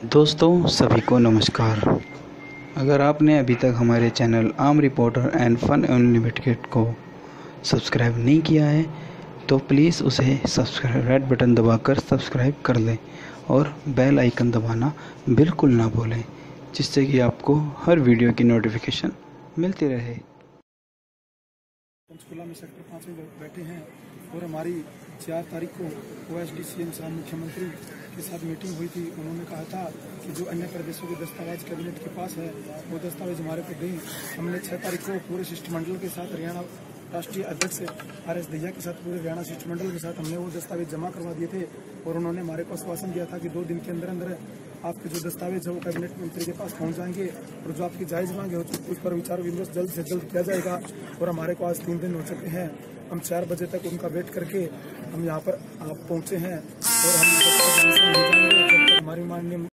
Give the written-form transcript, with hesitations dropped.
दोस्तों सभी को नमस्कार। अगर आपने अभी तक हमारे चैनल आम रिपोर्टर एंड फन अनलिमिटेड को सब्सक्राइब नहीं किया है तो प्लीज़ उसे सब्सक्राइब रेड बटन दबाकर सब्सक्राइब कर लें और बेल आइकन दबाना बिल्कुल ना भूलें, जिससे कि आपको हर वीडियो की नोटिफिकेशन मिलती रहे। पंचकुला में सेक्टर 5 में बैठे हैं और हमारी 4 तारीख को OSD CM साहब मुख्यमंत्री के साथ मीटिंग हुई थी। उन्होंने कहा था कि जो अन्य प्रदेशों के दस्तावेज कैबिनेट के पास है वो दस्तावेज हमारे को दें। हमने 6 तारीख को पूरे शिष्टमंडल के साथ हरियाणा राष्ट्रीय अध्यक्ष RS दहिया के साथ पूरे हरियाणा शिष्टमंडल के साथ हमने वो दस्तावेज जमा करवा दिए थे और उन्होंने हमारे को आश्वासन दिया था कि 2 दिन के अंदर अंदर आपके जो दस्तावेज है वो कैबिनेट मंत्री के पास पहुंच जाएंगे और जो आपकी जायज मांगे हो उस पर विचार विमर्श जल्द से जल्द किया जाएगा। और हमारे को आज 3 दिन हो चुके हैं, हम 4 बजे तक उनका वेट करके हम यहाँ पर आप पहुँचे हैं और हम